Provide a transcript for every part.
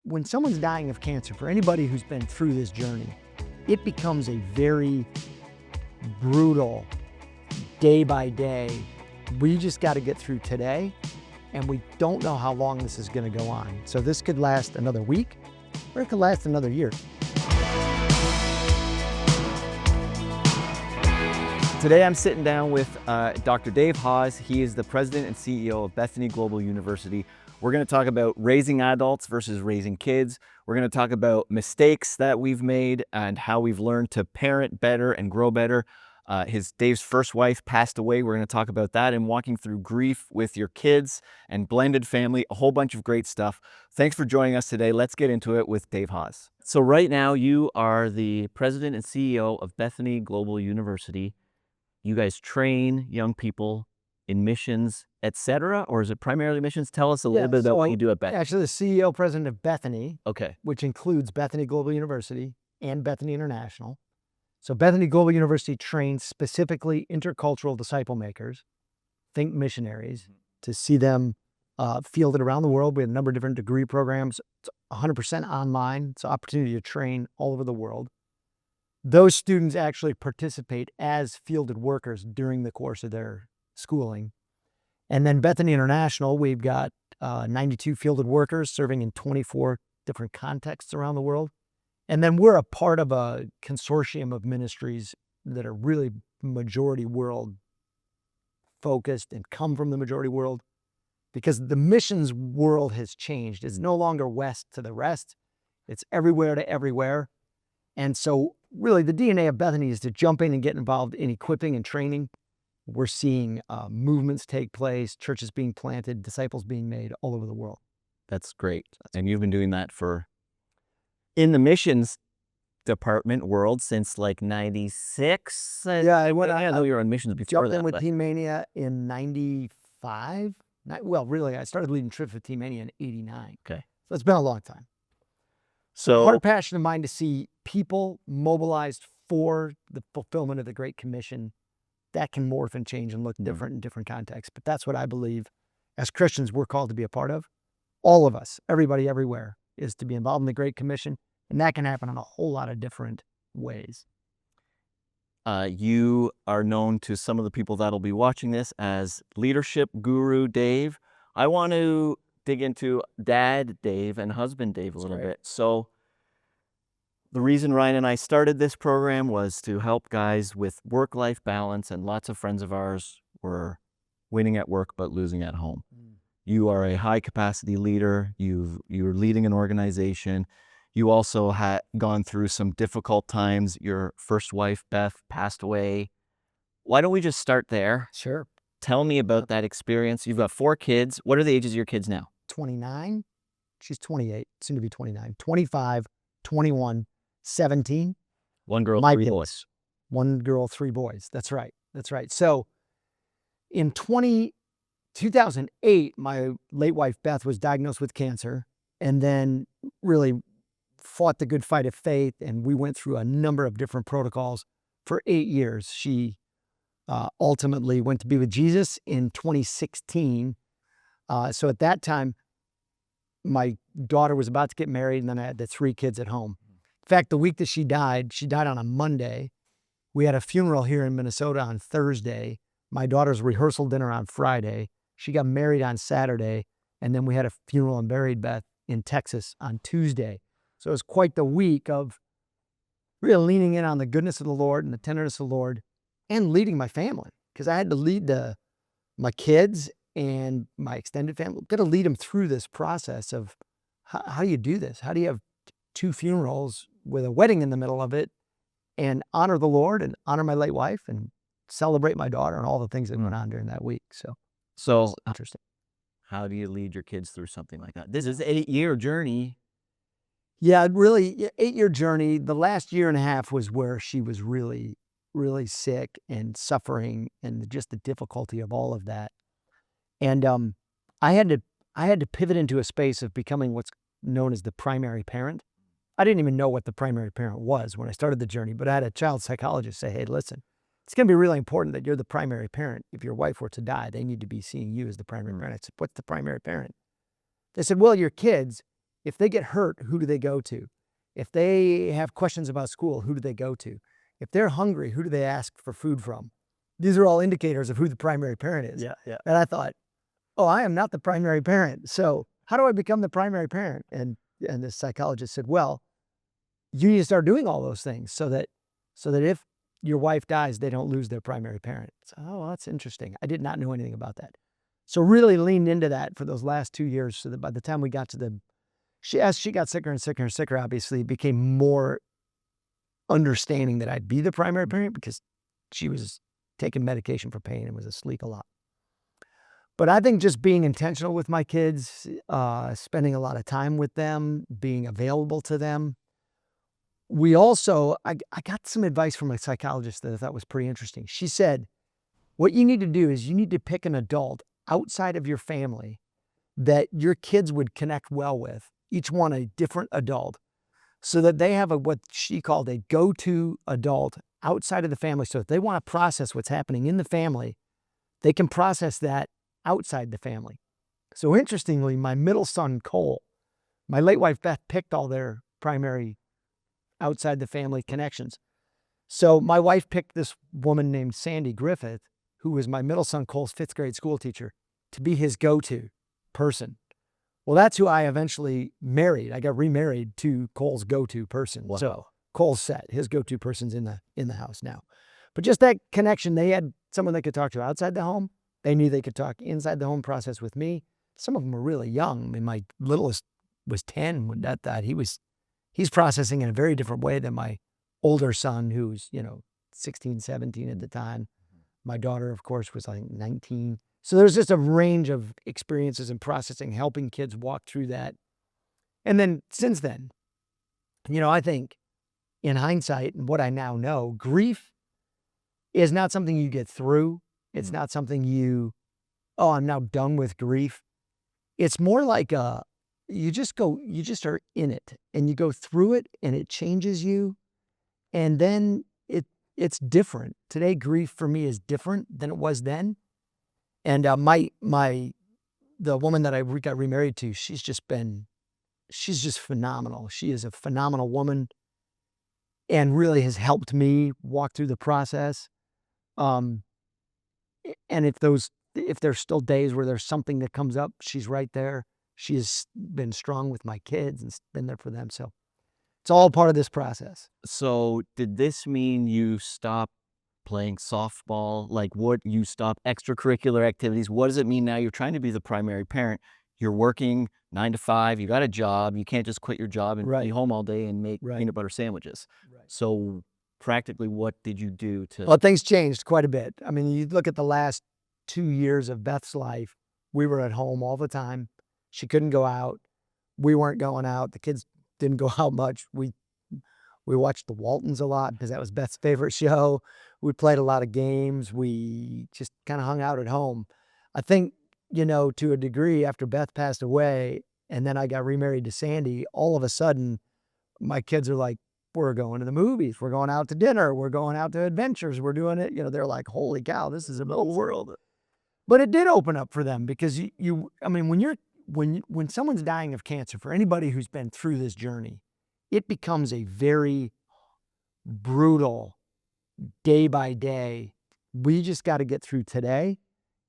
when someone's dying of cancer, for anybody who's been through this journey, it becomes a very brutal day by day. We just got to get through today, and we don't know how long this is going to go on. So this could last another week, or it could last another year. Today I'm sitting down with Dr. Dave Hasz. He is the president and CEO of Bethany Global University. We're going to talk about raising adults versus raising kids. We're going to talk about mistakes that we've made and how we've learned to parent better and grow better. Dave's first wife passed away. We're going to talk about that and walking through grief with your kids and blended family, a whole bunch of great stuff. Thanks for joining us today. Let's get into it with Dave Hasz. So right now you are the president and CEO of Bethany Global University. You guys train young people in missions, etc., or is it primarily missions? Tell us a little bit about what you do at Bethany. Actually, the CEO, president of Bethany, Okay. which includes Bethany Global University and Bethany International. So Bethany Global University trains specifically intercultural disciple makers, think missionaries, to see them fielded around the world. We have a number of different degree programs. It's 100% online. It's an opportunity to train all over the world. Those students actually participate as fielded workers during the course of their schooling. And then Bethany International, we've got 92 fielded workers serving in 24 different contexts around the world. And then we're a part of a consortium of ministries that are really majority world focused and come from the majority world, because the missions world has changed. It's no longer west to the rest. It's everywhere to everywhere. And so really the DNA of Bethany is to jump in and get involved in equipping and training. We're seeing movements take place, churches being planted, disciples being made all over the world. That's great. And you've been doing that in the missions department world since like 96. Yeah, I know you were on missions before jumped that. in with Teen Mania in 95. Well, really, I started leading trips with Teen Mania in 89. Okay. So it's been a long time. So Hard passion of mine to see people mobilized for the fulfillment of the Great Commission. That can morph and change and look different in different contexts. But that's what I believe as Christians we're called to be a part of. All of us, everybody, everywhere, is to be involved in the Great Commission. And that can happen in a whole lot of different ways. you are known to some of the people that'll be watching this as leadership guru Dave. I want to dig into Dad Dave and husband Dave a little bit. So the reason Ryan and I started this program was to help guys with work-life balance, and lots of friends of ours were winning at work but losing at home. You are a high-capacity leader. You're leading an organization. You also had gone through some difficult times. Your first wife, Beth, passed away. Why don't we just start there? Sure. Tell me about that experience. You've got 4 kids. What are the ages of your kids now? 29. She's 28, soon to be 29. 25, 21, 17. 1 girl, My 3 kids. boys. 1 girl, 3 boys. That's right. That's right. So in 2008, my late wife, Beth, was diagnosed with cancer, and then really fought the good fight of faith. And we went through a number of different protocols for 8 years. She ultimately went to be with Jesus in 2016. So at that time, my daughter was about to get married, and then I had the 3 kids at home. In fact, the week that she died on a Monday. We had a funeral here in Minnesota on Thursday. My daughter's rehearsal dinner on Friday. She got married on Saturday, and then we had a funeral and buried Beth in Texas on Tuesday. So it was quite the week of really leaning in on the goodness of the Lord and the tenderness of the Lord, and leading my family, because I had to lead my kids and my extended family. Got to lead them through this process of how do you do this? How do you have 2 funerals with a wedding in the middle of it, and honor the Lord and honor my late wife and celebrate my daughter and all the things that went on during that week. So interesting. How do you lead your kids through something like that? This is an 8-year journey. Yeah, really, 8-year journey. The last year and a half was where she was really, really sick and suffering, and just the difficulty of all of that. And I had to pivot into a space of becoming what's known as the primary parent. I didn't even know what the primary parent was when I started the journey, but I had a child psychologist say, hey, listen, it's going to be really important that you're the primary parent. If your wife were to die, they need to be seeing you as the primary parent. I said, what's the primary parent? They said, well, your kids. If they get hurt, who do they go to? If they have questions about school, who do they go to? If they're hungry, who do they ask for food from? These are all indicators of who the primary parent is. Yeah, yeah. And I thought, oh, I am not the primary parent. So how do I become the primary parent? And the psychologist said, well, you need to start doing all those things so that if your wife dies, they don't lose their primary parent. So, oh, well, that's interesting. I did not know anything about that. So really leaned into that for those last 2 years so that by the time we got to as she got sicker and sicker and sicker, obviously, it became more understanding that I'd be the primary parent because she was taking medication for pain and was asleep a lot. But I think just being intentional with my kids, spending a lot of time with them, being available to them. We also, I got some advice from a psychologist that I thought was pretty interesting. She said, what you need to do is you need to pick an adult outside of your family that your kids would connect well with, each one a different adult, so that they have what she called a go-to adult outside of the family. So if they want to process what's happening in the family, they can process that outside the family. So interestingly, my middle son, Cole, my late wife, Beth, picked all their primary outside the family connections. So my wife picked this woman named Sandy Griffith, who was my middle son, Cole's 5th grade school teacher, to be his go-to person. Well, that's who I eventually married. I got remarried to Cole's go-to person. Wow. So Cole's set. His go-to person's in the house now. But just that connection, they had someone they could talk to outside the home. They knew they could talk inside the home process with me. Some of them were really young. I mean, my littlest was 10 when that died. He's processing in a very different way than my older son, who's, 16, 17 at the time. My daughter, of course, was like 19. So there's just a range of experiences in processing, helping kids walk through that. And then since then, I think in hindsight and what I now know, grief is not something you get through. It's not something I'm now done with grief. It's more like you just are in it and you go through it and it changes you. And then it's different. Today, grief for me is different than it was then. And the woman that I got remarried to, she's just phenomenal. She is a phenomenal woman and really has helped me walk through the process. And if there's still days where there's something that comes up, she's right there. She has been strong with my kids and been there for them. So it's all part of this process. So did this mean you stopped playing softball? Like, what, you stop extracurricular activities? What does it mean now? You're trying to be the primary parent. You're working 9 to 5. You got a job. You can't just quit your job and be home all day and make peanut butter sandwiches. Right. So practically, what did you do to? Well, things changed quite a bit. I mean, you look at the last 2 years of Beth's life. We were at home all the time. She couldn't go out. We weren't going out. The kids didn't go out much. We watched the Waltons a lot because that was Beth's favorite show. We played a lot of games. We just kind of hung out at home. I think, to a degree, after Beth passed away and then I got remarried to Sandy, all of a sudden my kids are like, we're going to the movies. We're going out to dinner. We're going out to adventures. We're doing it. They're like, holy cow, this is a whole world. But it did open up for them because when someone's dying of cancer, for anybody who's been through this journey, it becomes a very brutal day by day. We just got to get through today,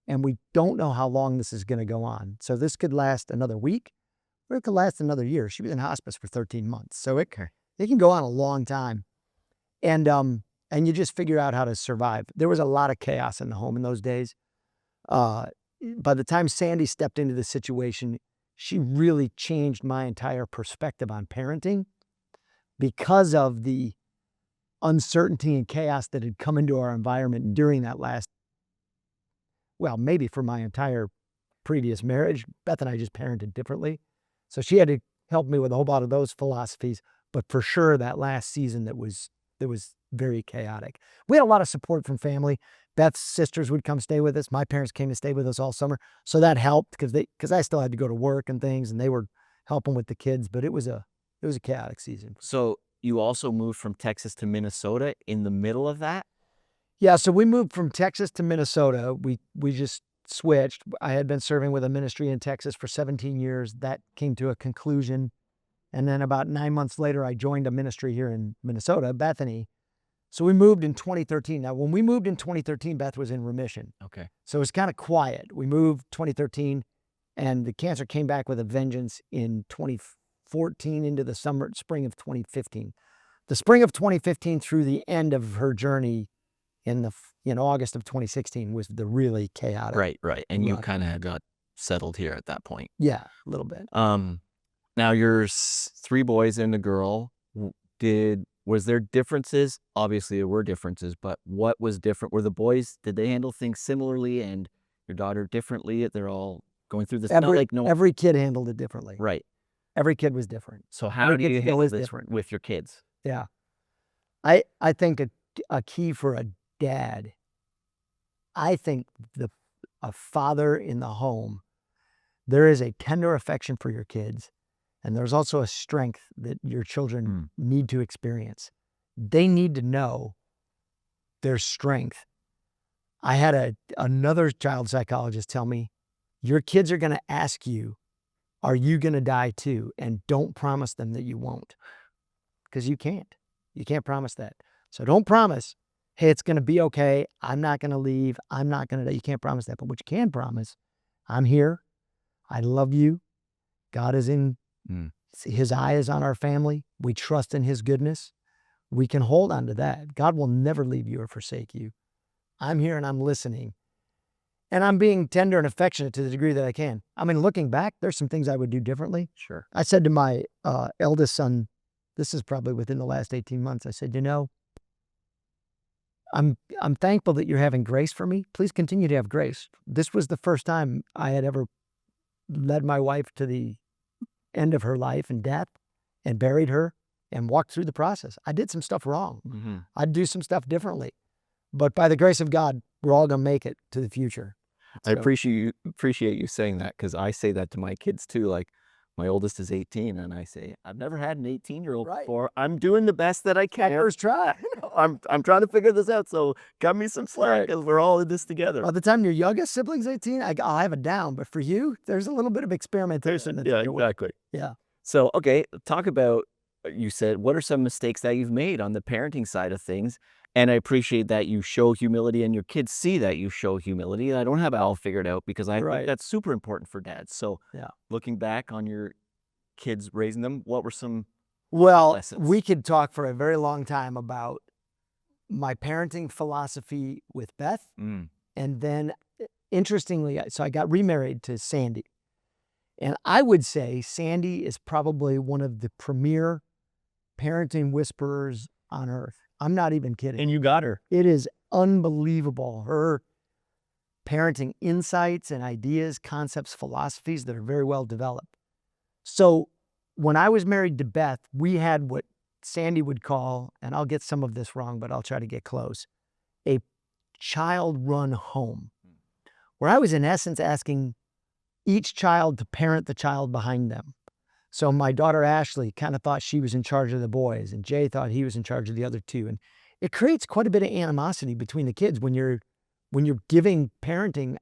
and we don't know how long this is going to go on. So this could last another week, or it could last another year. She was in hospice for 13 months, so it can go on a long time. And you just figure out how to survive. There was a lot of chaos in the home in those days. By the time Sandy stepped into the situation, she really changed my entire perspective on parenting because of the uncertainty and chaos that had come into our environment during that maybe for my entire previous marriage. Beth and I just parented differently. So she had to help me with a whole lot of those philosophies. But for sure, that last season that was very chaotic. We had a lot of support from family. Beth's sisters would come stay with us. My parents came to stay with us all summer. So that helped because I still had to go to work and things, and they were helping with the kids. But it was a chaotic season. So you also moved from Texas to Minnesota in the middle of that? Yeah, so we moved from Texas to Minnesota. We just switched. I had been serving with a ministry in Texas for 17 years. That came to a conclusion. And then about 9 months later, I joined a ministry here in Minnesota, Bethany. So we moved in 2013. Now, when we moved in 2013, Beth was in remission. Okay. So it was kind of quiet. We moved 2013, and the cancer came back with a vengeance in 2014 into the spring of 2015. The spring of 2015 through the end of her journey in August of 2016 was the really chaotic. Right. And you run. kind of had got settled here at that point. Yeah, a little bit. Now you're 3 boys and a girl. Was there differences? Obviously there were differences, but what was different? Were the boys, did they handle things similarly and your daughter differently? They're all going through this. Every kid handled it differently. Right. Every kid was different. So how do you handle this different with your kids? Yeah. I think a key for a dad, I think a father in the home, there is a tender affection for your kids, and there's also a strength that your children need to experience. They need to know their strength. I had another child psychologist tell me, your kids are going to ask you, are you going to die too? And don't promise them that you won't, because you can't. You can't promise that. So don't promise, hey, it's going to be okay. I'm not going to leave. I'm not going to die. You can't promise that. But what you can promise, I'm here. I love you. God is in, his eye is on our family. We trust in his goodness. We can hold on to that. God will never leave you or forsake you. I'm here and I'm listening. And I'm being tender and affectionate to the degree that I can. I mean, looking back, there's some things I would do differently. Sure. I said to my eldest son, this is probably within the last 18 months, I said, I'm thankful that you're having grace for me. Please continue to have grace. This was the first time I had ever led my wife to the end of her life and death and buried her and walked through the process. I did some stuff wrong. I'd do some stuff differently. But by the grace of God, we're all going to make it to the future. I appreciate you saying that, because I say that to my kids too. Like, my oldest is 18, and I say, I've never had an 18-year-old before. I'm doing the best that I can. First try. I'm trying to figure this out, so cut me some slack, because we're all in this together. By the time your youngest sibling's 18, I'll have it down. But for you, there's a little bit of experimentation. Yeah, exactly. Yeah. So, okay, talk about, you said, what are some mistakes that you've made on the parenting side of things? And I appreciate that you show humility and your kids see that you show humility. I don't have it all figured out, because I think that's super important for dads. So looking back on your kids, raising them, what were some lessons? We could talk for a very long time about my parenting philosophy with Beth. And then interestingly, so I got remarried to Sandy. And I would say Sandy is probably one of the premier parenting whisperers on earth. I'm not even kidding. And you got her. It is unbelievable. Her parenting insights and ideas, concepts, philosophies that are very well developed. So when I was married to Beth, we had what Sandy would call, and I'll get some of this wrong, but I'll try to get close, a child-run home, where I was in essence asking each child to parent the child behind them. So my daughter Ashley kind of thought she was in charge of the boys, and Jay thought he was in charge of the other two. And it creates quite a bit of animosity between the kids when you're giving parenting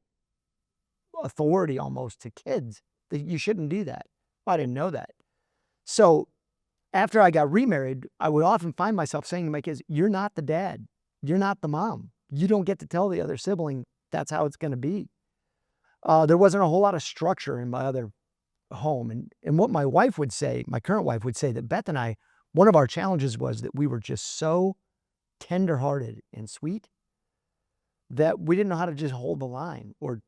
authority almost to kids. That you shouldn't do that. Well, I didn't know that. So after I got remarried, I would often find myself saying to my kids, you're not the dad. You're not the mom. You don't get to tell the other sibling that's how it's going to be. There wasn't a whole lot of structure in my other home. And what my wife would say, my current wife would say, that Beth and I, one of our challenges was that we were just so tenderhearted and sweet that we didn't know how to just hold the line or,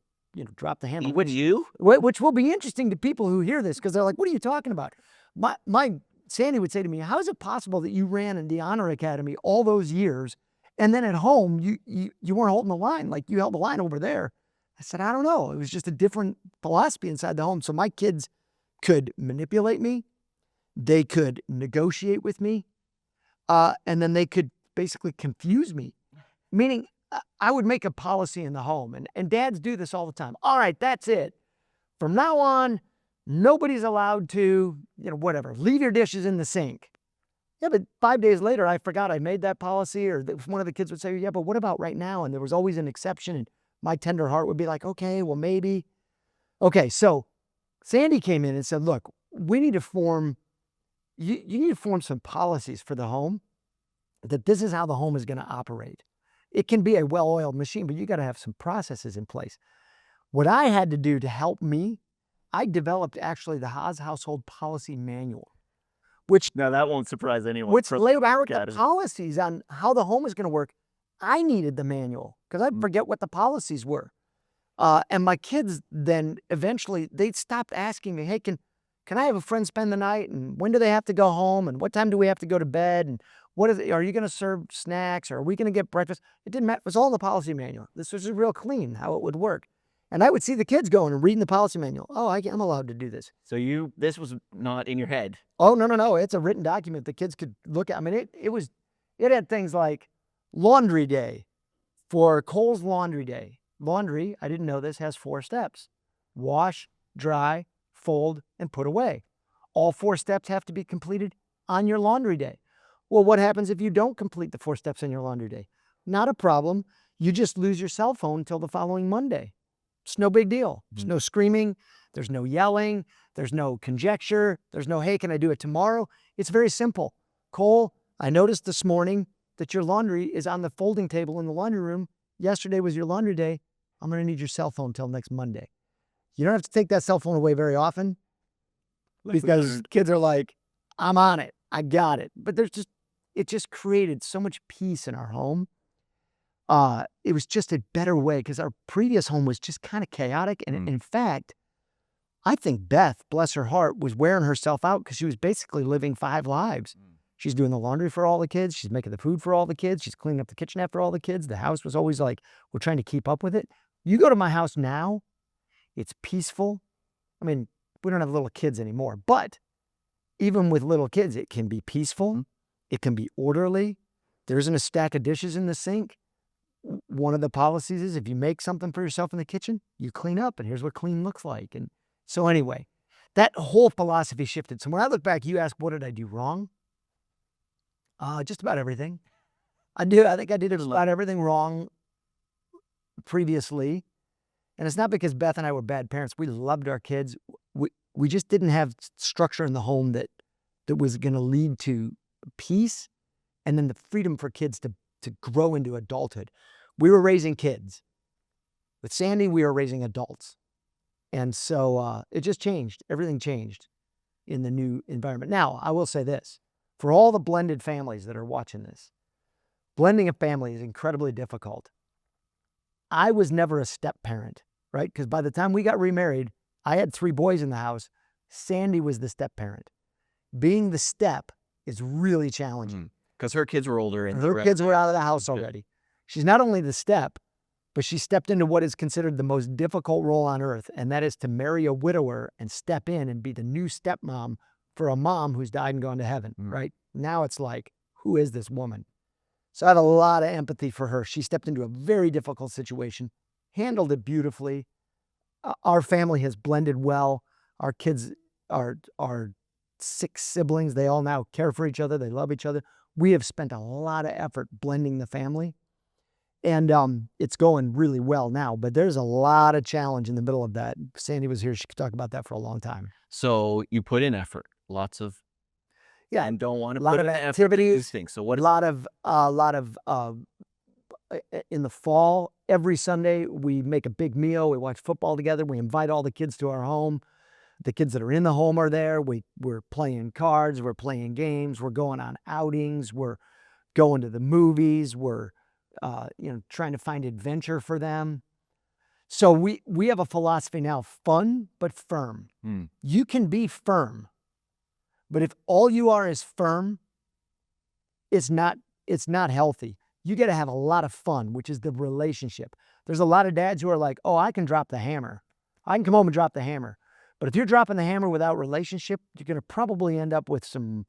drop the handle. Which will be interesting to people who hear this, because they're like, what are you talking about? My Sandy would say to me, how is it possible that you ran in the Honor Academy all those years, and then at home you weren't holding the line, like you held the line over there? I said, I don't know. It was just a different philosophy inside the home. So my kids could manipulate me. They could negotiate with me. And then they could basically confuse me. Meaning I would make a policy in the home. And dads do this all the time. All right, that's it. From now on, nobody's allowed to, whatever, leave your dishes in the sink. Yeah, but 5 days later, I forgot I made that policy. Or one of the kids would say, yeah, but what about right now? And there was always an exception. And my tender heart would be like, okay, well, maybe. Okay, so Sandy came in and said, look, we need to form you need to form some policies for the home, that this is how the home is going to operate. It can be a well-oiled machine, but you got to have some processes in place. What I had to do to help me, I developed actually the Hasz Household Policy Manual, which Now that won't surprise anyone. laid out the policies on how the home is going to work. I needed the manual because I'd forget what the policies were. And my kids then eventually, they'd stop asking me, hey, can I have a friend spend the night? And when do they have to go home? And what time do we have to go to bed? And are you going to serve snacks? Or are we going to get breakfast? It didn't matter. It was all in the policy manual. This was real clean, how it would work. And I would see the kids going and reading the policy manual. Oh, I'm allowed to do this. So this was not in your head. Oh, no. It's a written document the kids could look at. I mean, it had things like laundry day for Cole's laundry day. Laundry, I didn't know this, has 4 steps. Wash, dry, fold, and put away. All 4 steps have to be completed on your laundry day. Well, what happens if you don't complete the 4 steps on your laundry day? Not a problem. You just lose your cell phone until the following Monday. It's no big deal. There's no screaming. There's no yelling. There's no conjecture. There's no, hey, can I do it tomorrow? It's very simple. Cole, I noticed this morning that your laundry is on the folding table in the laundry room. Yesterday was your laundry day. I'm going to need your cell phone until next Monday. You don't have to take that cell phone away very often because kids are like, I'm on it. I got it. But it just created so much peace in our home. It was just a better way because our previous home was just kind of chaotic. And in fact, I think Beth, bless her heart, was wearing herself out because she was basically living 5 lives. She's doing the laundry for all the kids. She's making the food for all the kids. She's cleaning up the kitchen after all the kids. The house was always like, we're trying to keep up with it. You go to my house now, it's peaceful. I mean, we don't have little kids anymore, but even with little kids, it can be peaceful. It can be orderly. There isn't a stack of dishes in the sink. One of the policies is if you make something for yourself in the kitchen, you clean up, and here's what clean looks like. And so anyway, that whole philosophy shifted. So when I look back, you ask, what did I do wrong? Just about everything. I think I did just about everything wrong previously. And it's not because Beth and I were bad parents. We loved our kids. We just didn't have structure in the home that was going to lead to peace and then the freedom for kids to grow into adulthood. We were raising kids. With Sandy, we were raising adults. And so it just changed. Everything changed in the new environment. Now, I will say this. For all the blended families that are watching this, blending a family is incredibly difficult. I was never a step parent, right? Because by the time we got remarried, I had 3 boys in the house. Sandy was the step parent. Being the step is really challenging. Because her kids were older. And her kids were out of the house already. She's not only the step, but she stepped into what is considered the most difficult role on earth, and that is to marry a widower and step in and be the new stepmom for a mom who's died and gone to heaven, right? Now it's like, who is this woman? So I have a lot of empathy for her. She stepped into a very difficult situation, handled it beautifully. Our family has blended well. Our kids are 6 siblings. They all now care for each other. They love each other. We have spent a lot of effort blending the family, and it's going really well now, but there's a lot of challenge in the middle of that. Sandy was here. She could talk about that for a long time. So you put in effort, lots of, and don't want to a lot put of in activities. Things. So what? A lot of in the fall, every Sunday we make a big meal. We watch football together. We invite all the kids to our home. The kids that are in the home are there. We're playing cards. We're playing games. We're going on outings. We're going to the movies. We're trying to find adventure for them. So we have a philosophy now: fun but firm. You can be firm, but if all you are is firm, it's not healthy. You got to have a lot of fun, which is the relationship. There's a lot of dads who are like, oh, I can drop the hammer. I can come home and drop the hammer. But if you're dropping the hammer without relationship, you're going to probably end up with some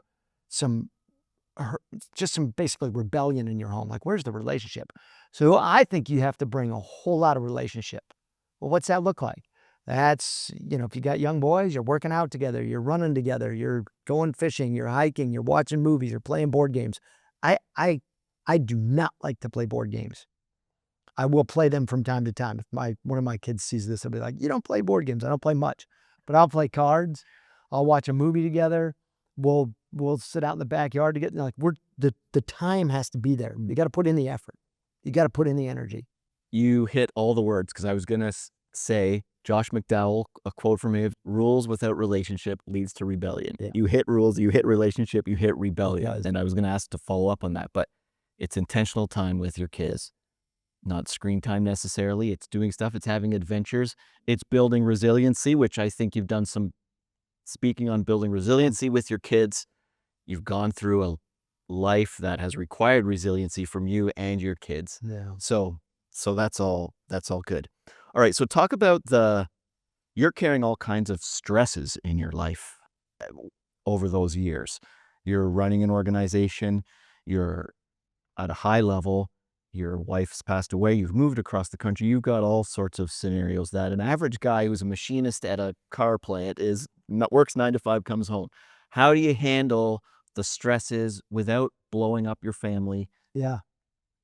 basically rebellion in your home. Like, where's the relationship? So I think you have to bring a whole lot of relationship. Well, what's that look like? That's, if you got young boys, you're working out together, you're running together, you're going fishing, you're hiking, you're watching movies, you're playing board games. I do not like to play board games. I will play them from time to time. If one of my kids sees this, they'll be like, you don't play board games. I don't play much, but I'll play cards. I'll watch a movie together. We'll we'll sit out in the backyard to get like the time has to be there. You got to put in the effort. You got to put in the energy. You hit all the words because I was gonna say Josh McDowell, a quote from him: "Rules without relationship leads to rebellion." Yeah. You hit rules, you hit relationship, you hit rebellion. does. And I was gonna ask to follow up on that, but it's intentional time with your kids, not screen time necessarily. It's doing stuff. It's having adventures. It's building resiliency, which I think you've done some. Speaking on building resiliency with your kids, you've gone through a life that has required resiliency from you and your kids. Yeah. So that's all good. All right, so talk about you're carrying all kinds of stresses in your life over those years. You're running an organization, you're at a high level, your wife's passed away, you've moved across the country, you've got all sorts of scenarios that an average guy who's a machinist at a car plant works 9 to 5, comes home. How do you handle the stresses without blowing up your family, Yeah.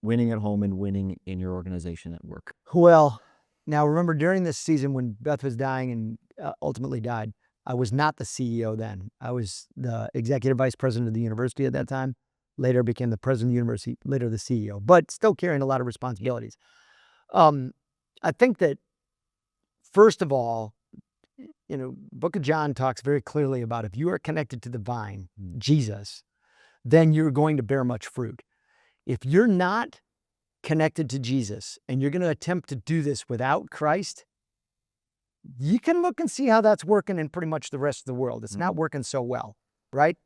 winning at home and winning in your organization at work? Well, now remember during this season when Beth was dying and ultimately died, I was not the CEO then. I was the executive vice president of the university at that time. Later became the president of the university, later the CEO, but still carrying a lot of responsibilities. I think that first of all, Book of John talks very clearly about if you are connected to the vine, Jesus, then you're going to bear much fruit. If you're not connected to Jesus and you're going to attempt to do this without Christ, you can look and see how that's working in pretty much the rest of the world. It's not working so well, right?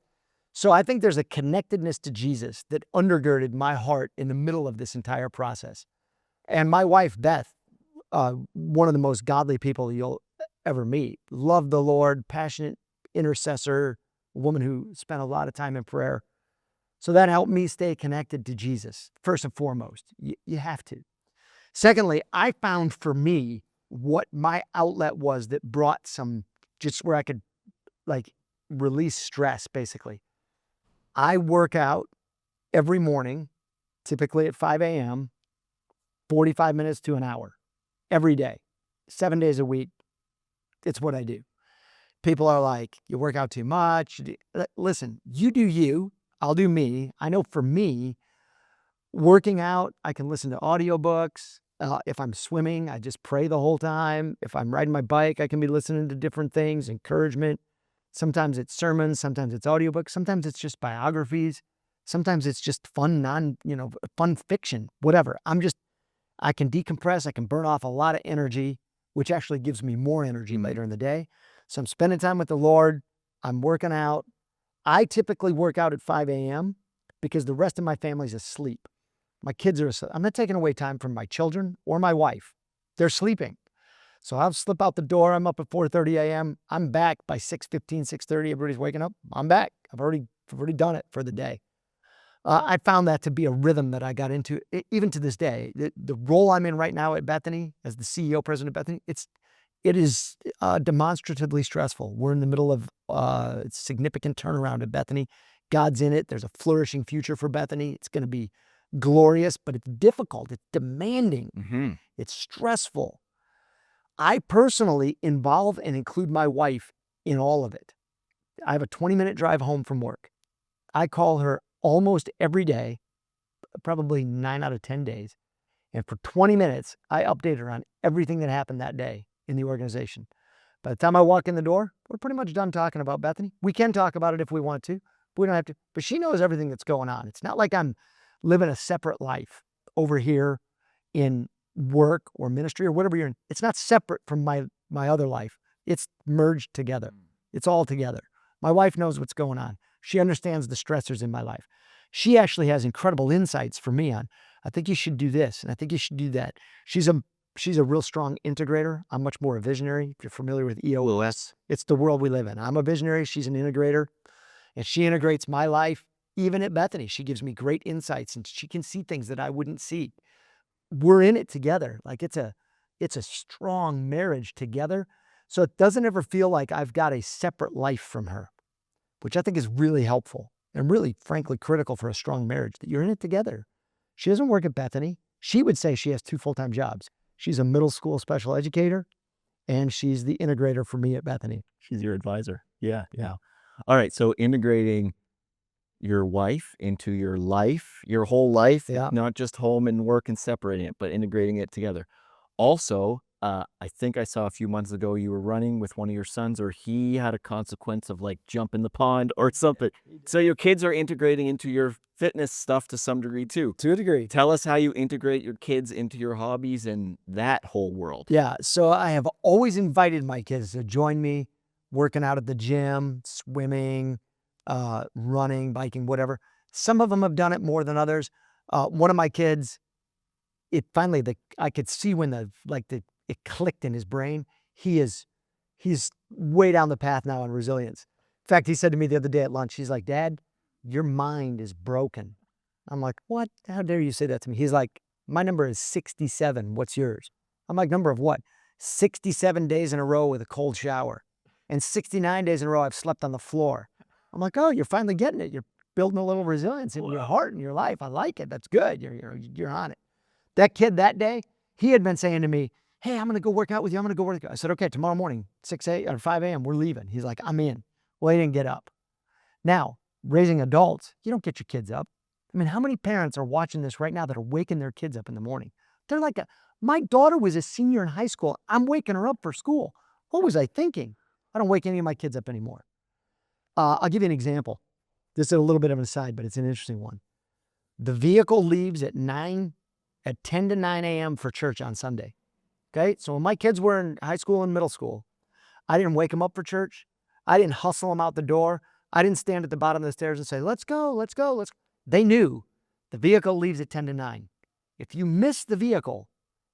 So I think there's a connectedness to Jesus that undergirded my heart in the middle of this entire process. And my wife, Beth, one of the most godly people you'll ever meet, loved the Lord, passionate intercessor, a woman who spent a lot of time in prayer. So that helped me stay connected to Jesus, first and foremost. You have to. Secondly, I found for me what my outlet was that brought some, just where I could like release stress, basically. I work out every morning, typically at 5 a.m., 45 minutes to an hour, every day, 7 days a week. It's what I do. People are like, you work out too much. Listen, you do you, I'll do me. I know for me, working out, I can listen to audiobooks. If I'm swimming, I just pray the whole time. If I'm riding my bike, I can be listening to different things, encouragement. Sometimes it's sermons, sometimes it's audiobooks, sometimes it's just biographies. Sometimes it's just fun, fun fiction, whatever. I can decompress. I can burn off a lot of energy, which actually gives me more energy later in the day. So I'm spending time with the Lord. I'm working out. I typically work out at 5 a.m. because the rest of my family's asleep. My kids are asleep. I'm not taking away time from my children or my wife. They're sleeping. So I'll slip out the door. I'm up at 4:30 a.m. I'm back by 6:15, 6:30. Everybody's waking up. I'm back. I've already done it for the day. I found that to be a rhythm that I got into, even to this day. The role I'm in right now at Bethany, as the CEO, president of Bethany, it is demonstratively stressful. We're in the middle of a significant turnaround at Bethany. God's in it. There's a flourishing future for Bethany. It's going to be glorious, but it's difficult. It's demanding. It's stressful. I personally involve and include my wife in all of it. I have a 20-minute drive home from work. I call her almost every day, probably 9 out of 10 days. And for 20 minutes, I update her on everything that happened that day in the organization. By the time I walk in the door, we're pretty much done talking about Bethany. We can talk about it if we want to, but we don't have to. But she knows everything that's going on. It's not like I'm living a separate life over here in work or ministry or whatever you're in. It's not separate from my other life. It's merged together. It's all together. My wife knows what's going on. She understands the stressors in my life. She actually has incredible insights for me on, I think you should do this, and I think you should do that. She's a real strong integrator. I'm much more a visionary. If you're familiar with EOS, it's the world we live in. I'm a visionary. She's an integrator, and she integrates my life. Even at Bethany, she gives me great insights, and she can see things that I wouldn't see. We're in it together. Like it's a strong marriage together. So it doesn't ever feel like I've got a separate life from her, which I think is really helpful and really, frankly, critical for a strong marriage, that you're in it together. She doesn't work at Bethany. She would say she has 2 full-time jobs. She's a middle school special educator, and she's the integrator for me at Bethany. She's your advisor. Yeah. All right. So integrating your wife into your life, your whole life, Yeah. not just home and work and separating it, but integrating it together. Also, I think I saw a few months ago you were running with one of your sons, or he had a consequence of like jump in the pond or something. So your kids are integrating into your fitness stuff to some degree too. To a degree. Tell us how you integrate your kids into your hobbies and that whole world. Yeah. So I have always invited my kids to join me working out at the gym, swimming, running, biking, whatever. Some of them have done it more than others. One of my kids, it finally, I could see when it clicked in his brain. He's way down the path now on resilience. In fact, he said to me the other day at lunch, he's like, "Dad, your mind is broken." I'm like, "What? How dare you say that to me?" He's like, "My number is 67. What's yours?" I'm like, "Number of what?" 67 days in a row with a cold shower. And 69 days in a row, I've slept on the floor. I'm like, "Oh, you're finally getting it. You're building a little resilience in your heart and your life. I like it. That's good. You're on it." That kid that day, he had been saying to me, "Hey, I'm going to go work out with you. I'm going to go work out." I said, "Okay, tomorrow morning, 6 a.m. or 5 a.m., we're leaving." He's like, "I'm in." Well, he didn't get up. Now, raising adults, you don't get your kids up. I mean, how many parents are watching this right now that are waking their kids up in the morning? They're like, my daughter was a senior in high school. I'm waking her up for school. What was I thinking? I don't wake any of my kids up anymore. I'll give you an example. This is a little bit of an aside, but it's an interesting one. The vehicle leaves at 10 to 9 a.m. for church on Sunday. Okay. So when my kids were in high school and middle school, I didn't wake them up for church. I didn't hustle them out the door. I didn't stand at the bottom of the stairs and say, "Let's go, let's go, let's." They knew the vehicle leaves at 10 to 9. If you miss the vehicle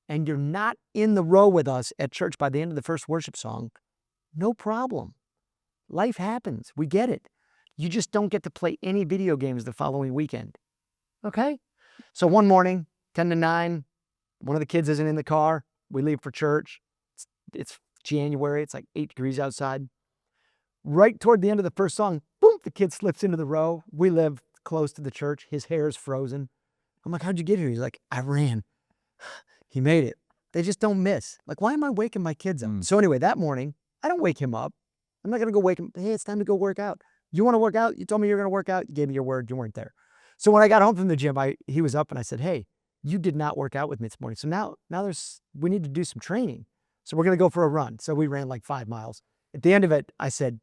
and you're not in the row with us at church by the end of the first worship song, no problem. Life happens. We get it. You just don't get to play any video games the following weekend. Okay? So one morning, 10 to 9, one of the kids isn't in the car. We leave for church. It's January. It's like 8 degrees outside. Right toward the end of the first song, boom, the kid slips into the row. We live close to the church. His hair is frozen. I'm like, "How'd you get here?" He's like, "I ran." He made it. They just don't miss. Like, why am I waking my kids up? So anyway, that morning, I don't wake him up. I'm not going to go wake him. "Hey, it's time to go work out." You want to work out? You told me you're going to work out. You gave me your word. You weren't there. So when I got home from the gym, he was up and I said, "Hey, you did not work out with me this morning. So now we need to do some training. So we're going to go for a run." So we ran like 5 miles. At the end of it, I said,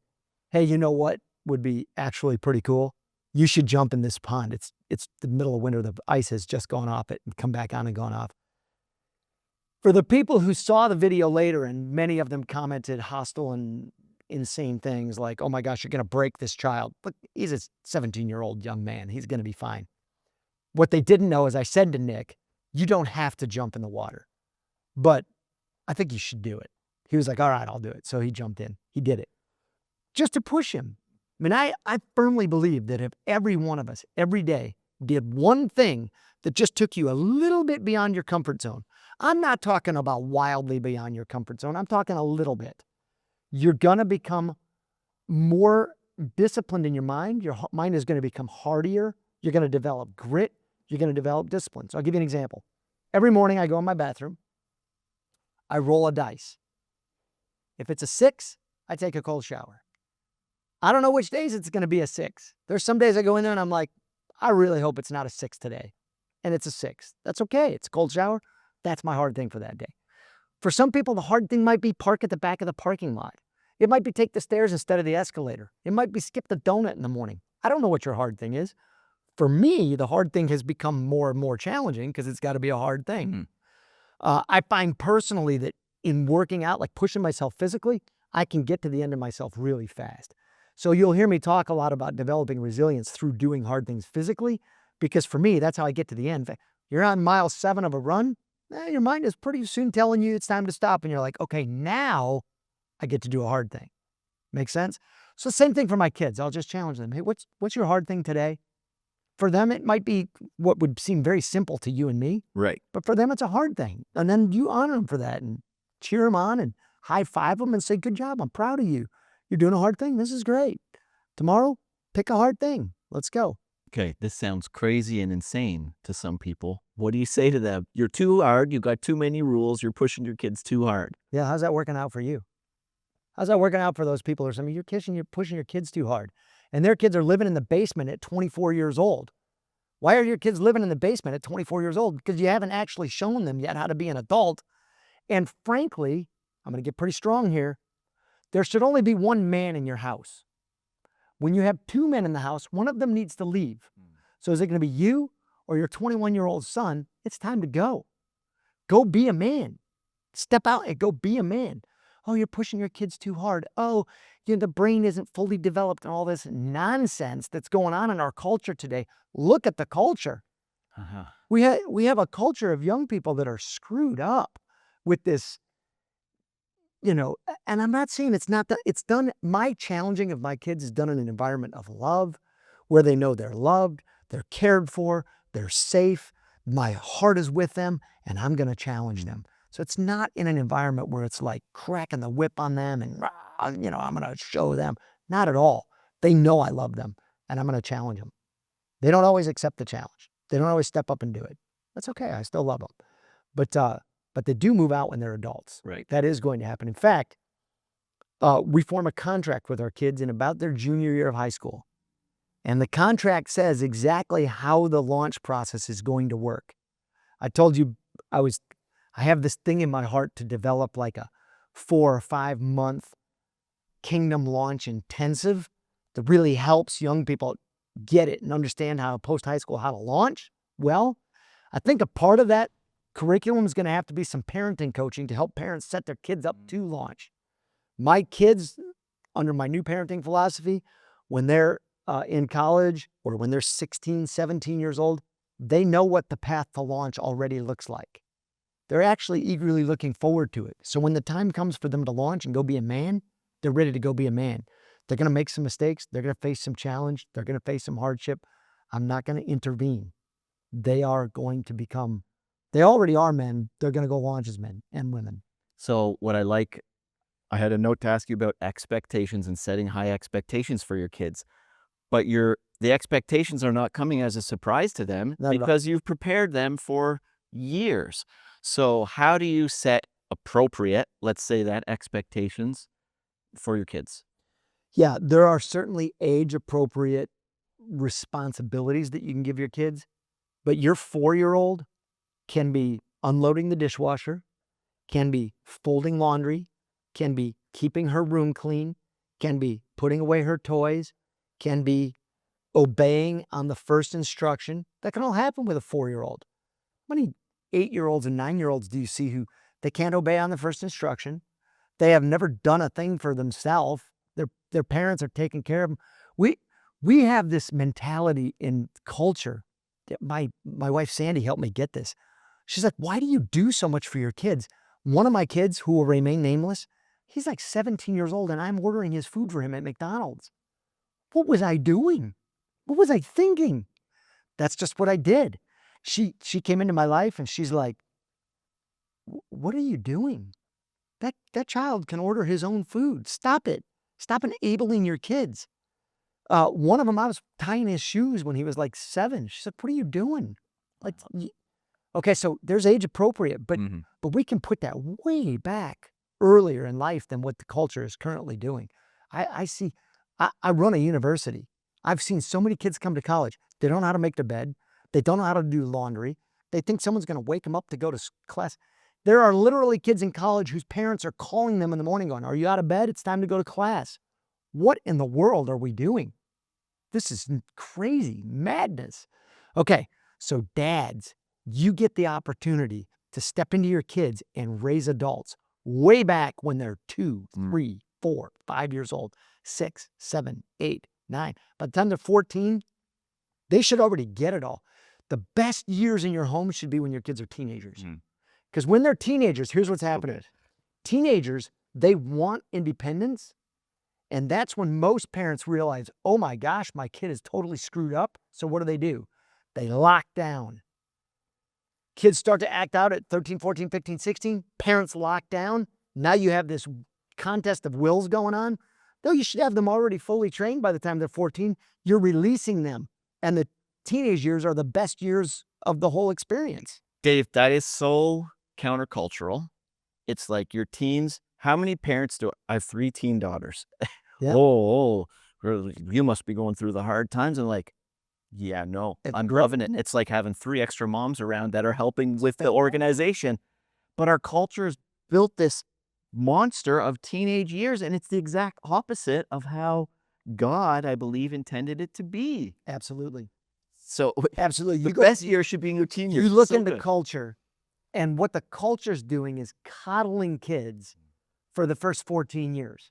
"Hey, you know what would be actually pretty cool? You should jump in this pond. It's the middle of winter. The ice has just gone off it and come back on and gone off." For the people who saw the video later, and many of them commented hostile and insane things like, "Oh my gosh, you're going to break this child." But he's a 17-year-old young man. He's going to be fine. What they didn't know is I said to Nick, "You don't have to jump in the water, but I think you should do it." He was like, "All right, I'll do it." So he jumped in. He did it. Just to push him. I mean, I firmly believe that if every one of us every day did one thing that just took you a little bit beyond your comfort zone, I'm not talking about wildly beyond your comfort zone. I'm talking a little bit. You're going to become more disciplined in your mind. Your mind is going to become hardier. You're going to develop grit. You're going to develop discipline. So I'll give you an example. Every morning I go in my bathroom. I roll a dice. If it's a 6, I take a cold shower. I don't know which days it's going to be a 6. There's some days I go in there and I'm like, I really hope it's not a 6 today. And it's a 6. That's okay. It's a cold shower. That's my hard thing for that day. For some people, the hard thing might be park at the back of the parking lot. It might be take the stairs instead of the escalator. It might be skip the donut in the morning. I don't know what your hard thing is. For me, the hard thing has become more and more challenging because it's got to be a hard thing. I find personally that in working out, like pushing myself physically, I can get to the end of myself really fast. So you'll hear me talk a lot about developing resilience through doing hard things physically, because for me, that's how I get to the end. You're on mile 7 of a run, your mind is pretty soon telling you it's time to stop. And you're like, okay, now I get to do a hard thing. Make sense? So same thing for my kids. I'll just challenge them. Hey, what's your hard thing today? For them, it might be what would seem very simple to you and me. Right. But for them, it's a hard thing. And then you honor them for that and cheer them on and high five them and say, "Good job. I'm proud of you. You're doing a hard thing. This is great. Tomorrow, pick a hard thing. Let's go." Okay, this sounds crazy and insane to some people. What do you say to them? You're too hard. You got too many rules. You're pushing your kids too hard. Yeah, how's that working out for you? How's that working out for those people or something? You're pushing your kids too hard. and their kids are living in the basement at 24 years old. Why are your kids living in the basement at 24 years old? Because you haven't actually shown them yet how to be an adult. And frankly, I'm going to get pretty strong here. There should only be one man in your house. When you have two men in the house, one of them needs to leave. So is it going to be you or your 21-year-old son? It's time to go. Go be a man. Step out and go be a man. Oh, you're pushing your kids too hard. Oh, the brain isn't fully developed and all this nonsense that's going on in our culture today. Look at the culture. Uh-huh. We have a culture of young people that are screwed up with this, and I'm not saying it's not that it's done. My challenging of my kids is done in an environment of love where they know they're loved, they're cared for, they're safe. My heart is with them and I'm going to challenge them. So it's not in an environment where it's like cracking the whip on them and, I'm going to show them. Not at all. They know I love them and I'm going to challenge them. They don't always accept the challenge. They don't always step up and do it. That's okay. I still love them. But they do move out when they're adults. Right. That is going to happen. In fact, we form a contract with our kids in about their junior year of high school. And the contract says exactly how the launch process is going to work. I told you I have this thing in my heart to develop like a 4 or 5 month kingdom launch intensive that really helps young people get it and understand how post-high school, how to launch. Well, I think a part of that curriculum is going to have to be some parenting coaching to help parents set their kids up to launch. My kids, under my new parenting philosophy, when they're in college or when they're 16, 17 years old, they know what the path to launch already looks like. They're actually eagerly looking forward to it. So when the time comes for them to launch and go be a man, they're ready to go be a man. They're going to make some mistakes. They're going to face some challenge. They're going to face some hardship. I'm not going to intervene. They are going to become, they already are men. They're going to go launch as men and women. So what I had a note to ask you about expectations and setting high expectations for your kids. But the expectations are not coming as a surprise to them because you've prepared them for years. So how do you set appropriate, let's say that, expectations for your kids? Yeah, there are certainly age-appropriate responsibilities that you can give your kids, but your 4-year-old can be unloading the dishwasher, can be folding laundry, can be keeping her room clean, can be putting away her toys, can be obeying on the first instruction. That can all happen with a 4-year-old. How many 8-year-olds and 9-year-olds do you see who they can't obey on the first instruction? They have never done a thing for themselves. Their parents are taking care of them. We have this mentality in culture. My wife Sandy helped me get this. She's like, why do you do so much for your kids? One of my kids, who will remain nameless, he's like 17 years old and I'm ordering his food for him at McDonald's. What was I doing? What was I thinking? That's just what I did. She came into my life and she's like, what are you doing? That child can order his own food. Stop it. Stop enabling your kids. One of them, I was tying his shoes when he was like 7. She said, what are you doing? Like, okay, so there's age appropriate, but we can put that way back earlier in life than what the culture is currently doing. I run a university. I've seen so many kids come to college. They don't know how to make their bed. They don't know how to do laundry. They think someone's going to wake them up to go to class. There are literally kids in college whose parents are calling them in the morning going, are you out of bed? It's time to go to class. What in the world are we doing? This is crazy madness. Okay, so dads, you get the opportunity to step into your kids and raise adults way back when they're 2, 3, 4, 5 years old, 6, 7, 8, 9. By the time they're 14, they should already get it all. The best years in your home should be when your kids are teenagers. Because when they're teenagers, here's what's happening. Teenagers, they want independence. And that's when most parents realize, oh my gosh, my kid is totally screwed up. So what do? They lock down. Kids start to act out at 13, 14, 15, 16. Parents lock down. Now you have this contest of wills going on. Though you should have them already fully trained by the time they're 14. You're releasing them. And the teenage years are the best years of the whole experience. Dave, that is so countercultural. It's like your teens. How many parents I have 3 teen daughters. Yeah. Oh, Or, you must be going through the hard times. And like, yeah, no, It's I'm great. loving it. It's like having 3 extra moms around that are helping with the organization. But our culture has built this monster of teenage years, and it's the exact opposite of how God, I believe, intended it to be. Absolutely. So Absolutely. the best year should be in your teen years. You look So into good. culture, and what the culture's doing is coddling kids for the first 14 years.